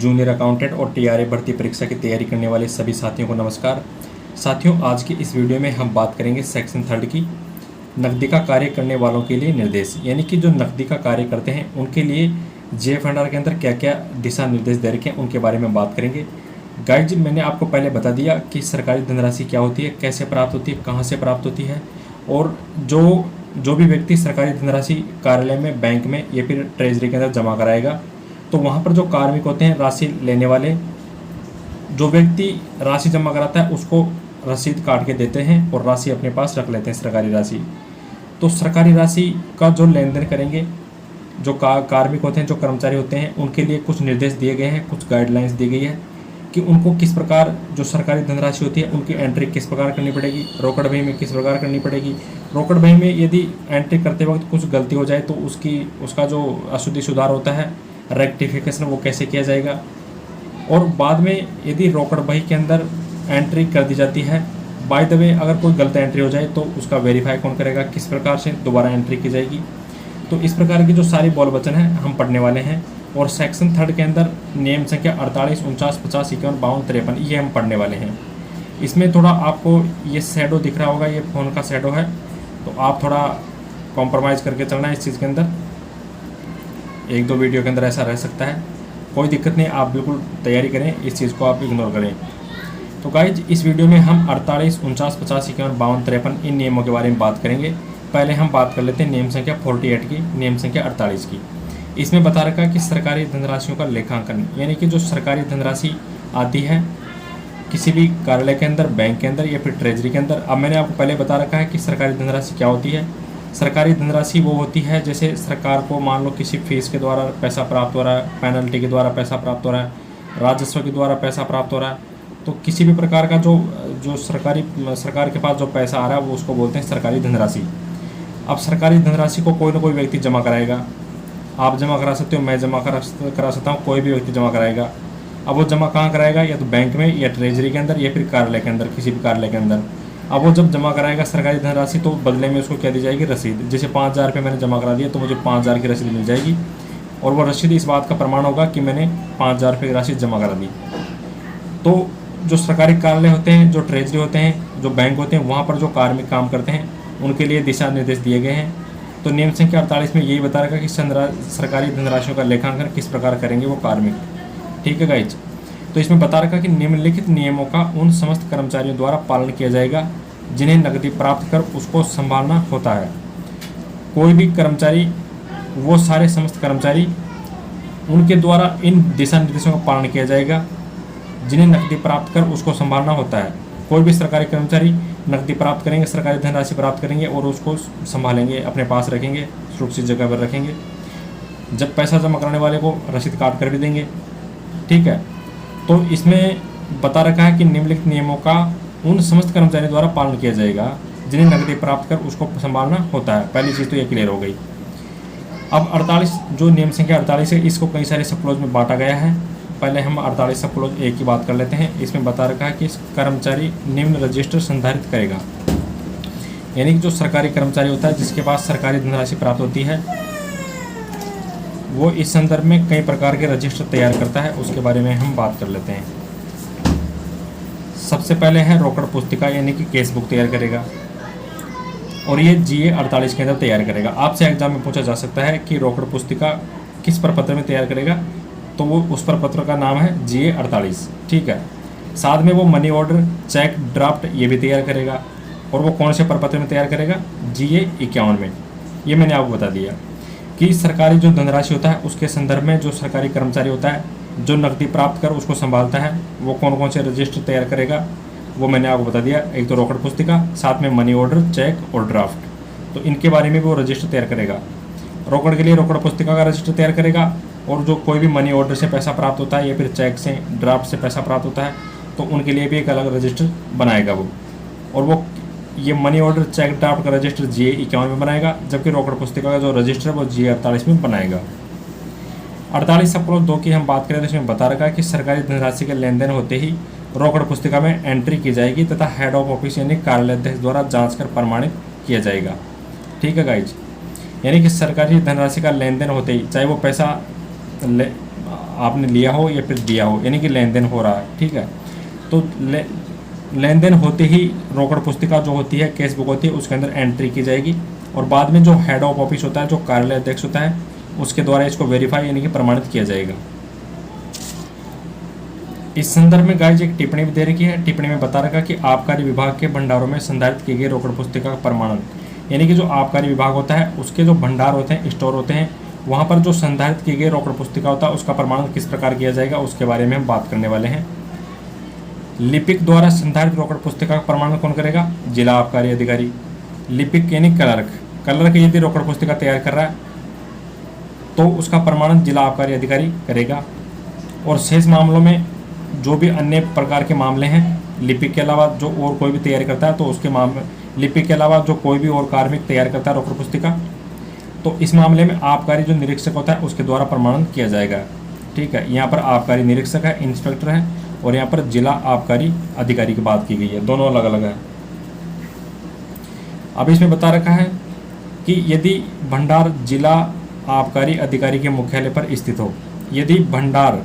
Junior accountant और TRE भर्ती परीक्षा की तैयारी करने वाले सभी साथियों को नमस्कार। साथियों, आज की इस वीडियो में हम बात करेंगे सेक्शन 3 की नकदी का कार्य करने वालों के लिए निर्देश, यानी कि जो नकदी का कार्य करते हैं उनके लिए जेएफएनआर के अंदर क्या क्या दिशा निर्देश दे रखे हैं उनके बारे में बात करेंगे। गाइड, मैंने आपको पहले बता दिया कि सरकारी धनराशि क्या होती है, कैसे प्राप्त होती है, कहाँ से प्राप्त होती है, और जो भी व्यक्ति सरकारी धनराशि कार्यालय में, बैंक में या फिर ट्रेजरी के अंदर जमा कराएगा, तो वहाँ पर जो कार्मिक होते हैं, राशि लेने वाले, जो व्यक्ति राशि जमा कराता है उसको रसीद काट के देते हैं और राशि अपने पास रख लेते हैं, सरकारी राशि। तो सरकारी राशि का जो लेन देन करेंगे, जो कार्मिक होते हैं, जो कर्मचारी होते हैं, उनके लिए कुछ निर्देश दिए गए हैं, कुछ गाइडलाइंस दी गई है कि उनको किस प्रकार जो सरकारी धनराशि होती है उनकी एंट्री किस प्रकार करनी पड़ेगी, रोकड़ बही में किस प्रकार करनी पड़ेगी। रोकड़ बही में यदि एंट्री करते वक्त कुछ गलती हो जाए तो उसका जो अशुद्धि सुधार होता है, रेक्टिफिकेशन, वो कैसे किया जाएगा। और बाद में यदि रोकड़ बही के अंदर एंट्री कर दी जाती है, बाय द वे अगर कोई गलत एंट्री हो जाए तो उसका वेरीफाई कौन करेगा, किस प्रकार से दोबारा एंट्री की जाएगी। तो इस प्रकार की जो सारी बोल वचन है हम पढ़ने वाले हैं। और सेक्शन 3 के अंदर नियम संख्या 48, 49, 50, 51, 52, 53 ये हम पढ़ने वाले हैं। इसमें थोड़ा आपको ये शैडो दिख रहा होगा, ये फ़ोन का शैडो है, तो आप थोड़ा कॉम्प्रोमाइज़ करके चलना है इस चीज़ के अंदर। एक दो वीडियो के अंदर ऐसा रह सकता है, कोई दिक्कत नहीं, आप बिल्कुल तैयारी करें, इस चीज़ को आप इग्नोर करें। तो गाइज, इस वीडियो में हम 48, 49, 50, 51, 52, 53 इन नियमों के बारे में बात करेंगे। पहले हम बात कर लेते हैं नियम संख्या 48 की, नियम संख्या 48 की। इसमें बता रखा है कि सरकारी धनराशियों का लेखांकन, यानी कि जो सरकारी धनराशि आती है किसी भी कार्यालय के अंदर, बैंक के अंदर या फिर ट्रेजरी के अंदर। अब मैंने आपको पहले बता रखा है कि सरकारी धनराशि क्या होती है। सरकारी धनराशि वो होती है जैसे सरकार को मान लो किसी फीस के द्वारा पैसा प्राप्त हो रहा है, पेनल्टी के द्वारा पैसा प्राप्त हो रहा है, राजस्व के द्वारा पैसा प्राप्त हो रहा है। तो किसी भी प्रकार का जो सरकार के पास जो पैसा आ रहा है वो उसको बोलते हैं सरकारी धनराशि। अब सरकारी धनराशि को कोई ना कोई व्यक्ति जमा कराएगा, आप जमा करा सकते हो, मैं जमा करा सकता हूँ, कोई भी व्यक्ति जमा कराएगा। अब वो जमा कहाँ कराएगा, या तो बैंक में या ट्रेजरी के अंदर या फिर कार्यालय के अंदर, किसी भी कार्यालय के अंदर। अब वो जब जमा कराएगा सरकारी धनराशि तो बदले में उसको क्या दी जाएगी, रसीद। जैसे 5,000 रुपये मैंने जमा करा दिया तो मुझे 5,000 की रसीद मिल जाएगी, और वो रसीद इस बात का प्रमाण होगा कि मैंने 5,000 रुपये की राशि जमा करा दी। तो जो सरकारी कार्यालय होते हैं, जो ट्रेजरी होते हैं, जो बैंक होते हैं, वहाँ पर जो कार्मिक काम करते हैं उनके लिए दिशा निर्देश दिए गए हैं। तो नियम संख्या 48 में यही बता रखा कि सरकारी धनराशियों का लेखांकन किस प्रकार करेंगे वो कार्मिक। ठीक है गाइज, तो इसमें बता रखा कि निम्नलिखित नियमों का उन समस्त कर्मचारियों द्वारा पालन किया जाएगा जिन्हें नकदी प्राप्त कर उसको संभालना होता है। कोई भी कर्मचारी, वो सारे समस्त कर्मचारी, उनके द्वारा इन दिशा निर्देशों का पालन किया जाएगा जिन्हें नकदी प्राप्त कर उसको संभालना होता है। कोई भी सरकारी कर्मचारी नकदी प्राप्त करेंगे, सरकारी धनराशि प्राप्त करेंगे और उसको संभालेंगे, अपने पास रखेंगे, सुरक्षित जगह पर रखेंगे। जब पैसा जमा कराने वाले को रसीद काट कर भी देंगे। ठीक है, तो इसमें बता रखा है कि निम्नलिखित नियमों का उन समस्त कर्मचारियों द्वारा पालन किया जाएगा जिन्हें नकदी प्राप्त कर उसको संभालना होता है। पहली चीज़ तो ये क्लियर हो गई। अब 48 जो नियम संख्या 48 है, इसको कई सारे सब क्लॉज में बांटा गया है। पहले हम 48 सब क्लॉज एक की बात कर लेते हैं। इसमें बता रखा है कि कर्मचारी निम्न रजिस्टर संधारित करेगा, यानी कि जो सरकारी कर्मचारी होता है जिसके पास सरकारी धनराशि प्राप्त होती है, वो इस संदर्भ में कई प्रकार के रजिस्टर तैयार करता है, उसके बारे में हम बात कर लेते हैं। सबसे पहले है रोकड़ पुस्तिका, यानी कि केस बुक तैयार करेगा, और ये GA 48 के अंदर तैयार करेगा। आपसे एग्जाम में पूछा जा सकता है कि रोकड़ पुस्तिका किस प्रपत्र में तैयार करेगा, तो वो उस प्रपत्र का नाम है GA 48। ठीक है, साथ में वो मनी ऑर्डर, चेक, ड्राफ्ट ये भी तैयार करेगा, और वो कौन से प्रपत्र में तैयार करेगा, GA 51 में। ये मैंने आपको बता दिया कि सरकारी जो धनराशि होता है उसके संदर्भ में जो सरकारी कर्मचारी होता है जो नकदी प्राप्त कर उसको संभालता है, वो कौन कौन से रजिस्टर तैयार करेगा वो मैंने आपको बता दिया। एक तो रोकड़ पुस्तिका, साथ में मनी ऑर्डर, चेक और ड्राफ्ट, तो इनके बारे में भी वो रजिस्टर तैयार करेगा। रोकड़ के लिए रोकड़ पुस्तिका का रजिस्टर तैयार करेगा, और जो कोई भी मनी ऑर्डर से पैसा प्राप्त होता है या फिर चेक से, ड्राफ्ट से पैसा प्राप्त होता है तो उनके लिए भी एक अलग रजिस्टर बनाएगा वो। और वो ये मनी ऑर्डर, चेक, ड्राफ्ट का रजिस्टर GA 51 में बनाएगा, जबकि रोकड़ पुस्तिका का जो रजिस्टर है वो GA 48 में बनाएगा। 48 सब क्लॉज 2 की हम बात करें तो इसमें बता रखा है कि सरकारी धनराशि के लेन देन होते ही रोकड़ पुस्तिका में एंट्री की जाएगी तथा हेड ऑफ ऑफिस यानी कार्यालय अध्यक्ष द्वारा जाँच कर प्रमाणित किया जाएगा। ठीक है गाइज, यानी कि सरकारी धनराशि का लेन देन होते ही, चाहे वो पैसा आपने लिया हो या फिर दिया हो, यानी कि लेन देन हो रहा है। ठीक है, तो लेन देन होते ही रोकड़ पुस्तिका जो होती है, कैश बुक होती है, उसके अंदर एंट्री की जाएगी और बाद में जो हेड ऑफ ऑफिस होता है, जो कार्यालय अध्यक्ष होता है, उसके द्वारा इसको वेरीफाई यानी कि प्रमाणित किया जाएगा। इस संदर्भ में गाइज एक टिप्पणी भी दे रखी है। टिप्पणी में बता रखा कि आबकारी विभाग के भंडारों में संधारित की गई रोकड़ पुस्तिका का प्रमाणन, यानी कि जो आबकारी विभाग होता है उसके जो भंडार होते हैं, स्टोर होते हैं, वहाँ पर जो संधारित की गई रोकड़ पुस्तिका होता है उसका प्रमाणन किस प्रकार किया जाएगा, उसके बारे में हम बात करने वाले हैं। लिपिक द्वारा संधारित रोकड़ पुस्तिका का प्रमाणन कौन करेगा? जिला आबकारी अधिकारी। लिपिक यानी क्लर्क यदि रोकड़ पुस्तिका तैयार कर रहा है तो उसका प्रमाणन जिला आबकारी अधिकारी करेगा। और शेष मामलों में जो भी अन्य प्रकार के मामले हैं, लिपिक के अलावा जो और कोई भी तैयार करता है तो उसके मामले, लिपिक के अलावा जो कोई भी और कार्मिक तैयार करता है रोकड़ पुस्तिका, तो इस मामले में आबकारी जो निरीक्षक होता है उसके द्वारा प्रमाणन किया जाएगा। ठीक है, यहाँ पर आबकारी निरीक्षक है, इंस्पेक्टर है, और यहाँ पर जिला आबकारी अधिकारी की बात की गई है, दोनों अलग अलग है। अब इसमें बता रखा है कि यदि भंडार जिला आबकारी अधिकारी के मुख्यालय पर स्थित हो, यदि भंडार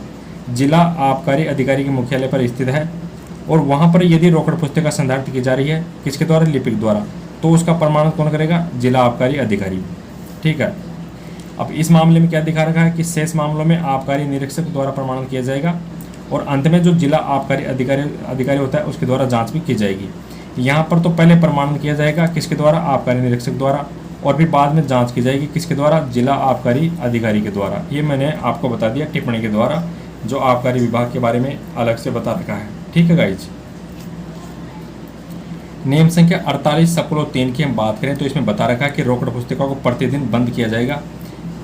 जिला आबकारी अधिकारी के मुख्यालय पर स्थित है और वहाँ पर यदि रोकड़ पुस्तिका संधारित की जा रही है, किसके द्वारा? लिपिक द्वारा, तो उसका प्रमाणन कौन करेगा? जिला आबकारी अधिकारी। ठीक है, अब इस मामले में क्या दिखा रखा है कि शेष मामलों में आबकारी निरीक्षक द्वारा प्रमाणन किया जाएगा और अंत में जो जिला आबकारी अधिकारी होता है उसके द्वारा जांच भी की जाएगी। यहाँ पर तो पहले प्रमाणन किया जाएगा किसके द्वारा? आबकारी निरीक्षक द्वारा, और फिर बाद में जांच की जाएगी किसके द्वारा? जिला आबकारी अधिकारी के द्वारा। ये मैंने आपको बता दिया टिप्पणी के द्वारा, जो आबकारी विभाग के बारे में अलग से बता रखा है। ठीक है गाइज, नियम संख्या 48/3 की हम बात करें तो इसमें बता रखा है कि रोकड़ पुस्तिका को प्रतिदिन बंद किया जाएगा।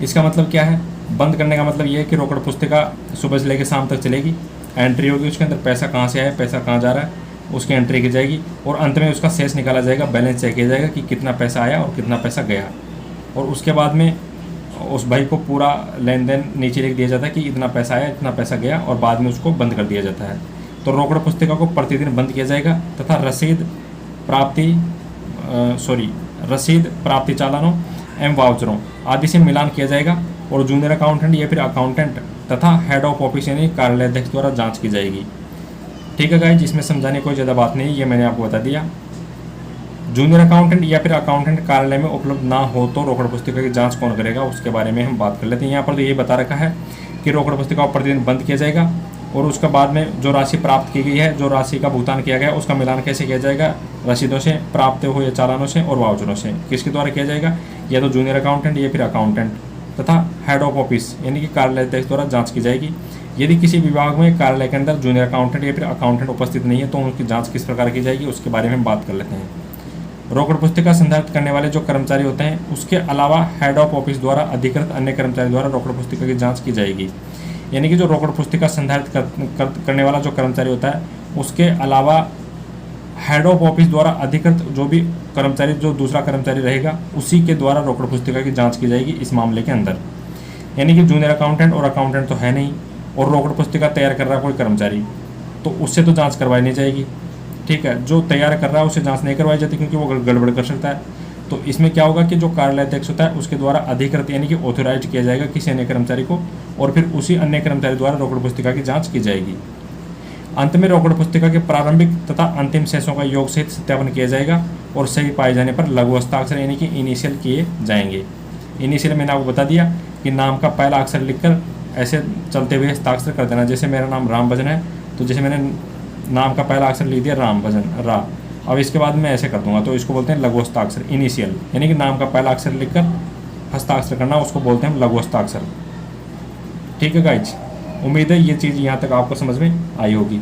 इसका मतलब क्या है? बंद करने का मतलब ये है कि रोकड़ पुस्तिका सुबह से लेकर शाम तक चलेगी, एंट्री होगी, उसके अंदर पैसा कहाँ से आया, पैसा कहाँ जा रहा है, उसकी एंट्री की जाएगी और अंत में उसका शेष निकाला जाएगा, बैलेंस चेक किया जाएगा कि कितना पैसा आया और कितना पैसा गया, और उसके बाद में उस भाई को पूरा लेन देन नीचे लिख दिया जाता है कि इतना पैसा आया, इतना पैसा गया, और बाद में उसको बंद कर दिया जाता है। तो रोकड़ पुस्तिका को प्रतिदिन बंद किया जाएगा तथा रसीद प्राप्ति चालानों एवं वाउचरों आदि से मिलान किया जाएगा और जूनियर अकाउंटेंट या फिर अकाउंटेंट तथा हेड ऑफ ऑफिस यानी कार्यालय अध्यक्ष द्वारा जांच की जाएगी। ठीक है गाइस, जिसमें समझाने कोई ज़्यादा बात नहीं, ये मैंने आपको बता दिया। जूनियर अकाउंटेंट या फिर अकाउंटेंट कार्यालय में उपलब्ध ना हो तो रोकड़ पुस्तिका की जांच कौन करेगा, उसके बारे में हम बात कर लेते हैं। यहाँ पर तो ये बता रखा है कि रोकड़ पुस्तिका को प्रतिदिन बंद किया जाएगा और उसके बाद में जो राशि प्राप्त की गई है, जो राशि का भुगतान किया गया, उसका मिलान कैसे किया जाएगा? रसीदों से, प्राप्त हुए चालानों से और वाउचरों से। किसके द्वारा किया जाएगा? या तो जूनियर अकाउंटेंट या फिर अकाउंटेंट तथा हेड ऑफ ऑफिस यानी कि कार्यालय अध्यक्ष द्वारा जाँच की जाएगी। यदि किसी विभाग में कार्यालय के अंदर जूनियर अकाउंटेंट या फिर अकाउंटेंट उपस्थित नहीं है तो उनकी जाँच किस प्रकार की जाएगी, उसके बारे में हम बात कर लेते हैं। रोकड़ पुस्तिका संधारित करने वाले जो कर्मचारी होते हैं उसके अलावा हेड ऑफ ऑफिस द्वारा अधिकृत अन्य कर्मचारी द्वारा रोकड़ पुस्तिका की जांच की जाएगी। यानी कि जो रोकड़ पुस्तिका संधारित करने वाला जो कर्मचारी होता है उसके अलावा हेड ऑफ ऑफिस द्वारा अधिकृत जो भी कर्मचारी, जो दूसरा कर्मचारी रहेगा, उसी के द्वारा रोकड़ पुस्तिका की जाँच की जाएगी इस मामले के अंदर। यानी कि जूनियर अकाउंटेंट और अकाउंटेंट तो है नहीं और रोकड़ पुस्तिका तैयार कर रहा है कोई कर्मचारी, तो उससे तो जाँच करवाई नहीं जाएगी। ठीक है, जो तैयार कर रहा है उससे जांच नहीं करवाई जाती क्योंकि वो गड़बड़ कर सकता है। तो इसमें क्या होगा कि जो कार्यालय अध्यक्ष होता है उसके द्वारा अधिकृत यानी कि ऑथोराइज किया जाएगा किसी अन्य कर्मचारी को और फिर उसी अन्य कर्मचारी द्वारा रोकड़ पुस्तिका की जांच की जाएगी। अंत में रोकड़ पुस्तिका के प्रारंभिक तथा अंतिम शेषों का योग सहित सत्यापन किया जाएगा और सही पाए जाने पर लघु हस्ताक्षर यानी कि इनिशियल किए जाएंगे। इनिशियल मैंने आपको बता दिया कि नाम का पहला अक्षर लिखकर ऐसे चलते हुए हस्ताक्षर कर देना। जैसे मेरा नाम राम भजन है तो जैसे मैंने नाम का पहला अक्षर लिख दिया राम भजन रा, अब इसके बाद मैं ऐसे कर दूंगा तो इसको बोलते हैं लघु हस्ताक्षर इनिशियल, यानी कि नाम का पहला अक्षर लिखकर हस्ताक्षर करना उसको बोलते हैं लघु हस्ताक्षर। ठीक है गाइज, उम्मीद है ये चीज़ यहाँ तक आपको समझ में आई होगी।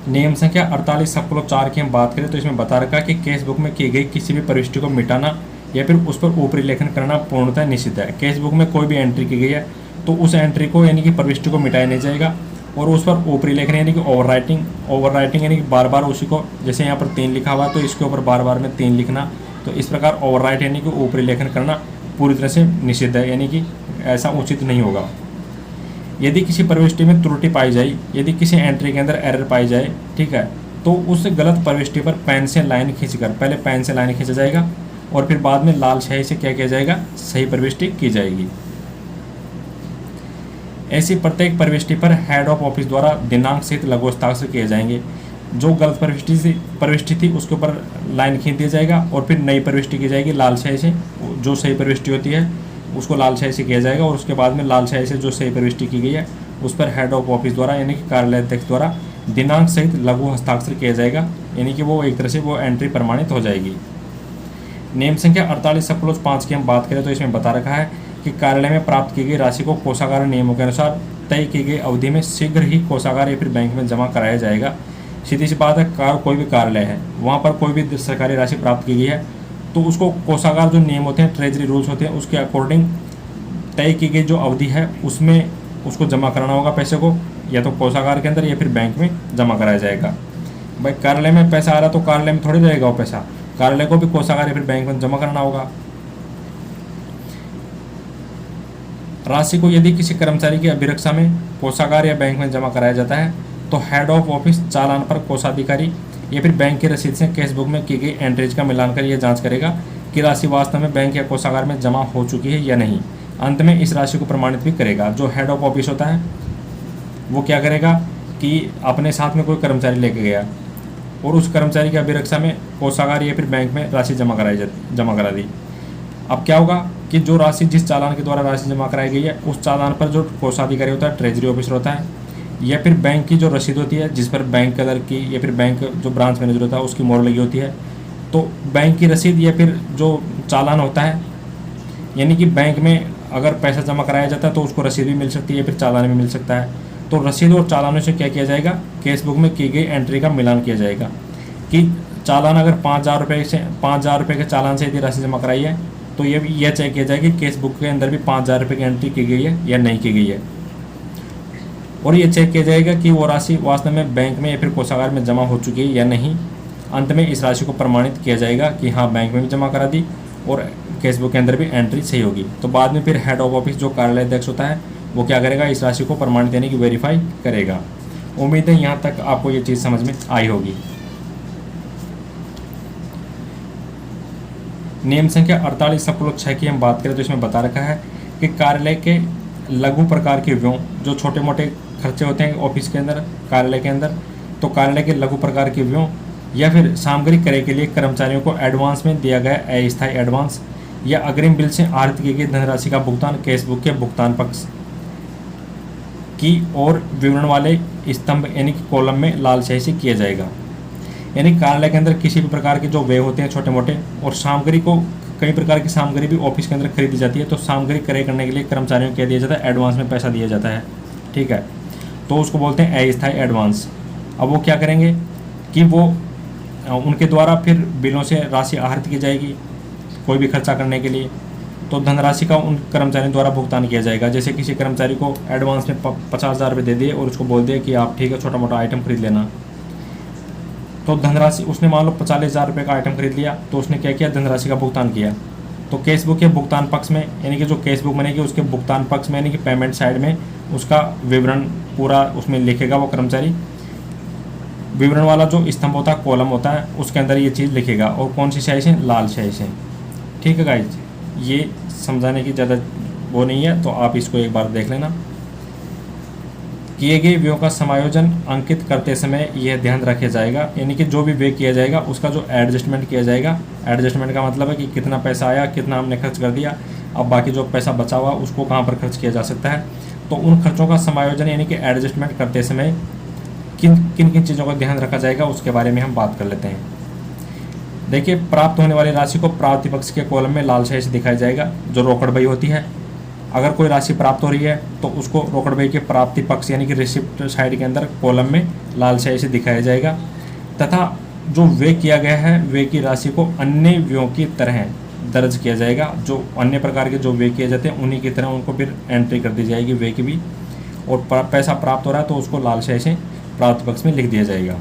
नियम संख्या 48/4 की हम बात करें तो इसमें बता रखा है कि केस बुक में की गई किसी भी प्रविष्टि को मिटाना या फिर उस पर ऊपरी लेखन करना पूर्णतः निषिद्ध है। केस बुक में कोई भी एंट्री की गई है तो उस एंट्री को यानी कि प्रविष्टि को मिटाया नहीं जाएगा और उस पर ऊपरी लेखन यानी कि ओवरराइटिंग यानी कि बार बार उसी को, जैसे यहाँ पर 3 लिखा हुआ है तो इसके ऊपर बार बार में 3 लिखना, तो इस प्रकार ओवरराइट यानी कि ऊपरी लेखन करना पूरी तरह से निषिद्ध है, यानी कि ऐसा उचित नहीं होगा। यदि किसी प्रविष्टि में त्रुटि पाई जाए, यदि किसी एंट्री के अंदर एरर पाई जाए, ठीक है, तो उस गलत प्रविष्टि पर पेन से लाइन खींचकर, पहले पेन से लाइन खींचा जाएगा और फिर बाद में लाल स्याही से क्या किया जाएगा, सही प्रविष्टि की जाएगी। ऐसी प्रत्येक प्रविष्टि पर हेड ऑफ ऑफिस द्वारा दिनांक सहित लघु हस्ताक्षर किए जाएंगे। जो गलत प्रविष्टि थी उसके ऊपर लाइन खींच दिया जाएगा और फिर नई प्रविष्टि की जाएगी लाल स्याही से। जो सही प्रविष्टि होती है उसको लाल स्याही से किया जाएगा और उसके बाद में लाल स्याही से जो सही प्रविष्टि की गई है उस पर हेड ऑफ ऑफिस द्वारा यानी कि कार्यालय अध्यक्ष द्वारा दिनांक सहित लघु हस्ताक्षर किया जाएगा, यानी कि वो एक तरह से वो एंट्री प्रमाणित हो जाएगी। नियम संख्या 48/5 की हम बात करें तो इसमें बता रखा है कि कार्यालय में प्राप्त की गई राशि को कोषागार नियमों के अनुसार तय की गई अवधि में शीघ्र ही कोषागार या फिर बैंक में जमा कराया जाएगा। सीधी सी बात है, कोई भी कार्यालय है वहाँ पर कोई भी सरकारी राशि प्राप्त की गई है तो उसको कोषागार जो नियम होते हैं, ट्रेजरी रूल्स होते हैं, उसके अकॉर्डिंग तय की गई जो अवधि है उसमें उसको जमा कराना होगा पैसे को, या तो कोषागार के अंदर या फिर बैंक में जमा कराया जाएगा। भाई कार्यालय में पैसा आ रहा तो कार्यालय में थोड़ी रहेगा वो पैसा, कार्यालय को भी कोषागार या फिर बैंक में जमा करना होगा। राशि को यदि किसी कर्मचारी की अभिरक्षा में कोषागार या बैंक में जमा कराया जाता है तो हेड ऑफ ऑफिस चालान पर कोषाधिकारी या फिर बैंक की रसीद से कैश बुक में की गई एंट्रीज का मिलान कर यह जांच करेगा कि राशि वास्तव में बैंक या कोषागार में जमा हो चुकी है या नहीं। अंत में इस राशि को प्रमाणित भी करेगा। जो हेड ऑफ ऑफिस होता है वो क्या करेगा कि अपने साथ में कोई कर्मचारी लेके गया और उस कर्मचारी की अभिरक्षा में कोषागार या फिर बैंक में राशि जमा करा दी। अब क्या होगा कि जो राशि जिस चालान के द्वारा राशि जमा कराई गई है उस चालान पर जो कोषाधिकारी होता है, ट्रेजरी ऑफिसर होता है, या फिर बैंक की जो रसीद होती है जिस पर बैंक कलर की या फिर बैंक जो ब्रांच मैनेजर होता है उसकी मोहर लगी होती है, तो बैंक की रसीद या फिर जो चालान होता है, यानी कि बैंक में अगर पैसा जमा कराया जाता है तो उसको रसीद भी मिल सकती है या फिर चालान भी मिल सकता है। तो रसीद और चालानों से क्या किया जाएगा, केस बुक में की गई एंट्री का मिलान किया जाएगा कि चालान अगर 5,000 रुपये के चालान से यदि राशि जमा कराई है तो यह चेक किया जाएगा कि केस बुक के अंदर भी 5,000 रुपये की एंट्री की गई है या नहीं की गई है, और ये चेक किया जाएगा कि वो राशि वास्तव में बैंक में या फिर कोषागार में जमा हो चुकी है या नहीं। अंत में इस राशि को प्रमाणित किया जाएगा कि हाँ बैंक में भी जमा करा दी और केस बुक के अंदर भी एंट्री सही होगी। तो बाद में फिर हेड ऑफ ऑफिस जो कार्यालय अध्यक्ष होता है वो क्या करेगा, इस राशि को प्रमाणित यानी कि वेरीफाई करेगा। उम्मीद है यहाँ तक आपको ये चीज़ समझ में आई होगी। नियम संख्या 48/6 की हम बात करें तो इसमें बता रखा है कि कार्यालय के लघु प्रकार के व्ययों, जो छोटे मोटे खर्चे होते हैं ऑफिस के अंदर, कार्यालय के अंदर, तो कार्यालय के लघु प्रकार के व्ययों या फिर सामग्री क्रय के लिए कर्मचारियों को एडवांस में दिया गया अस्थायी एडवांस या अग्रिम बिल से आहरित की गई धनराशि का भुगतान कैश बुक के भुगतान पक्ष की और विवरण वाले स्तंभ यानी कि कॉलम में लाल स्याही से किया जाएगा। यानी कार्यालय के अंदर किसी भी प्रकार के जो व्यय होते हैं छोटे मोटे, और सामग्री को कई प्रकार की सामग्री भी ऑफिस के अंदर खरीदी जाती है, तो सामग्री क्रय करने के लिए कर्मचारियों को क्या दिया जाता है, एडवांस में पैसा दिया जाता है। ठीक है, तो उसको बोलते हैं अस्थायी एडवांस। अब वो क्या करेंगे कि वो उनके द्वारा फिर बिलों से राशि आहरित की जाएगी कोई भी खर्चा करने के लिए, तो धनराशि का उन कर्मचारियों द्वारा भुगतान किया जाएगा। जैसे किसी कर्मचारी को एडवांस में 50,000 रुपये दे दिए और उसको बोल दिया कि आप ठीक है छोटा मोटा आइटम खरीद लेना, तो धनराशि उसने मान लो 45,000 रुपये का आइटम खरीद लिया, तो उसने क्या किया, धनराशि का भुगतान किया। तो कैश बुक के भुगतान पक्ष में यानी कि जो कैश बुक बनेगी उसके भुगतान पक्ष में यानी कि पेमेंट साइड में उसका विवरण पूरा उसमें लिखेगा वो कर्मचारी। विवरण वाला जो स्तंभ होता है, कॉलम होता है, उसके अंदर ये चीज़ लिखेगा, और कौन सी स्याही से, लाल स्याही से। ठीक है गाइज, ये समझाने की ज़्यादा वो नहीं है, तो आप इसको एक बार देख लेना। किए गए व्ययों का समायोजन अंकित करते समय यह ध्यान रखा जाएगा, यानी कि जो भी व्यय किया जाएगा उसका जो एडजस्टमेंट किया जाएगा। एडजस्टमेंट का मतलब है कि कितना पैसा आया, कितना हमने खर्च कर दिया, अब बाकी जो पैसा बचा हुआ उसको कहाँ पर खर्च किया जा सकता है। तो उन खर्चों का समायोजन यानी कि एडजस्टमेंट करते समय किन किन चीज़ों का ध्यान रखा जाएगा उसके बारे में हम बात कर लेते हैं। देखिए, प्राप्त होने वाली राशि को प्राप्ति पक्ष के कॉलम में लाल स्याही से दिखाया जाएगा, जो रोकड़ बही होती है। अगर कोई राशि प्राप्त हो रही है तो उसको रोकड़ बही के प्राप्ति पक्ष यानी कि रिसिप्ट साइड के अंदर कॉलम में लाल स्याही से दिखाया जाएगा, तथा जो व्यय किया गया है व्यय की राशि को अन्य व्ययों की तरह दर्ज किया जाएगा। जो अन्य प्रकार के जो व्यय किए जाते हैं उन्हीं की तरह उनको फिर एंट्री कर दी जाएगी व्यय की भी, और पैसा प्राप्त हो रहा है तो उसको लाल स्याही से प्राप्त पक्ष में लिख दिया जाएगा।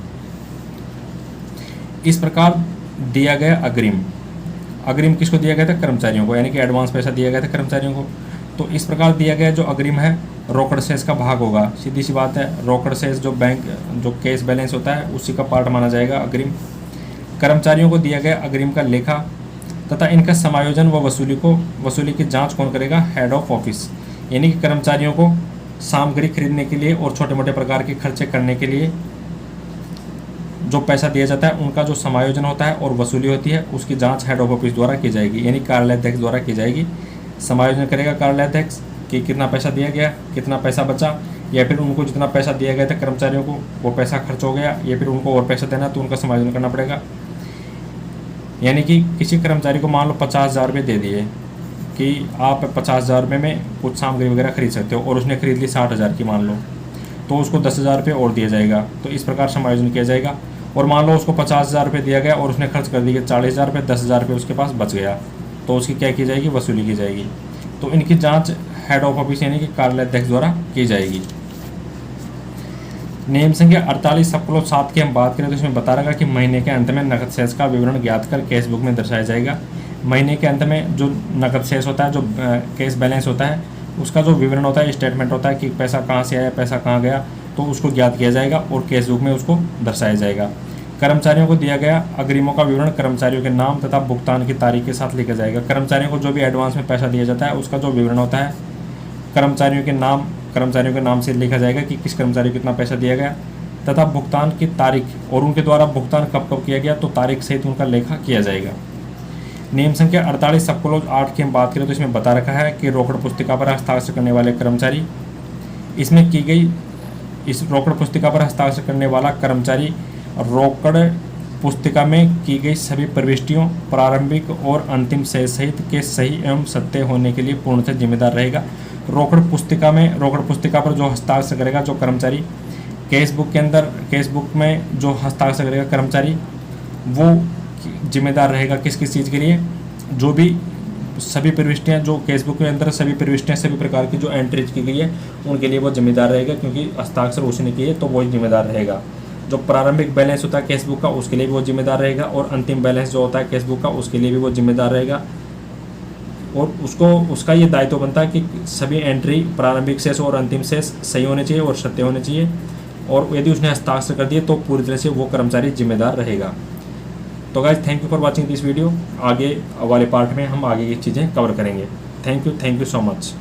इस प्रकार दिया गया अग्रिम किसको दिया गया था, कर्मचारियों को, यानी कि एडवांस पैसा दिया गया था कर्मचारियों को। तो इस प्रकार दिया गया जो अग्रिम है रोकड़ शेष का भाग होगा। सीधी सी बात है, रोकड़ शेष जो बैंक जो कैश बैलेंस होता है उसी का पार्ट माना जाएगा अग्रिम। कर्मचारियों को दिया गया अग्रिम का लेखा तथा इनका समायोजन व वसूली की जांच कौन करेगा, हेड ऑफ ऑफिस। यानी कि कर्मचारियों को सामग्री खरीदने के लिए और छोटे मोटे प्रकार के खर्चे करने के लिए जो पैसा दिया जाता है उनका जो समायोजन होता है और वसूली होती है उसकी जांच हेड ऑफ ऑफिस द्वारा की जाएगी, यानी कार्यालयाध्यक्ष द्वारा की जाएगी। समायोजन करेगा कार्यालयाध्यक्ष कि कितना पैसा दिया गया, कितना पैसा बचा, या फिर उनको जितना पैसा दिया गया था कर्मचारियों को वो पैसा खर्च हो गया, या फिर उनको और पैसा देना तो उनका समायोजन करना पड़ेगा। यानी कि किसी कर्मचारी को मान लो 50,000 रुपये दे दिए कि आप 50,000 रुपये में कुछ सामग्री वगैरह खरीद सकते हो और उसने खरीद ली 60,000 की मान लो, तो उसको 10,000 रुपये और दिया जाएगा। तो इस प्रकार समायोजन किया जाएगा। और मान लो उसको 50,000 रुपये दिया गया और उसने खर्च कर दिए 40,000 रुपये, 10,000 रुपये उसके पास बच गया, तो उसकी क्या की जाएगी, वसूली की जाएगी। तो इनकी जांच हेड ऑफ ऑफिस यानी कि कार्यालयाध्यक्ष द्वारा की जाएगी। नियम संख्या 48/7 की हम बात करें तो इसमें बता रखा कि महीने के अंत में नकद शेष का विवरण ज्ञात कर कैश बुक में दर्शाया जाएगा। महीने के अंत में जो नकद शेष होता है, जो कैश बैलेंस होता है, उसका जो विवरण होता है, स्टेटमेंट होता है कि पैसा कहाँ से आया, पैसा कहाँ गया, तो उसको ज्ञात किया जाएगा और कैश बुक में उसको दर्शाया जाएगा। कर्मचारियों को दिया गया अग्रिमों का विवरण कर्मचारियों के नाम तथा भुगतान की तारीख के साथ लिखा जाएगा। कर्मचारियों को जो भी एडवांस में पैसा दिया जाता है उसका जो विवरण होता है कर्मचारियों के नाम से लिखा जाएगा कि किस कर्मचारी को कितना पैसा दिया गया तथा भुगतान की तारीख और उनके द्वारा भुगतान कब कब किया गया, तो तारीख सहित उनका लेखा किया जाएगा। नियम संख्या 48/8 की हम बात करें तो इसमें बता रखा है कि रोकड़ पुस्तिका पर हस्ताक्षर करने वाले कर्मचारी, इसमें की गई इस रोकड़ पुस्तिका पर हस्ताक्षर करने वाला कर्मचारी रोकड़ पुस्तिका में की गई सभी प्रविष्टियों प्रारंभिक और अंतिम शेष सहित के सही एवं सत्य होने के लिए पूर्णतः जिम्मेदार रहेगा। रोकड़ पुस्तिका पर जो हस्ताक्षर करेगा जो कर्मचारी, कैश बुक में जो हस्ताक्षर करेगा कर्मचारी, वो जिम्मेदार रहेगा किस किस चीज़ के लिए, जो भी सभी प्रविष्टियाँ जो कैश बुक के अंदर सभी प्रविष्टियाँ सभी प्रकार की जो एंट्रीज की गई है उनके लिए वो जिम्मेदार रहेगा, क्योंकि हस्ताक्षर उसने किए तो वही जिम्मेदार रहेगा। जो प्रारंभिक बैलेंस होता है कैश बुक का उसके लिए भी वो जिम्मेदार रहेगा, और अंतिम बैलेंस जो होता है कैश बुक का उसके लिए भी वो जिम्मेदार रहेगा। और उसका ये दायित्व बनता है कि सभी एंट्री प्रारंभिक शेष और अंतिम शेष सही होने चाहिए और सत्य होने चाहिए, और यदि उसने हस्ताक्षर कर दिए तो पूरी तरह से वो कर्मचारी जिम्मेदार रहेगा। तो guys, thank you for watching this video. आगे वाले पार्ट में हम आगे की चीज़ें कवर करेंगे। Thank you so much.